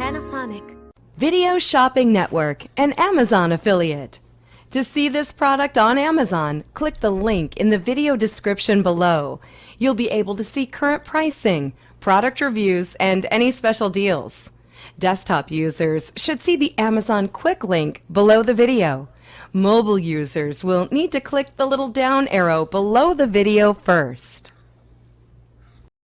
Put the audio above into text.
Panasonic Video Shopping Network, an Amazon affiliate. To see this product on Amazon, click the link in the video description below. You'll be able to see current pricing, product reviews, and any special deals. Desktop users should see the Amazon quick link below the video. Mobile users will need to click the little down arrow below the video first.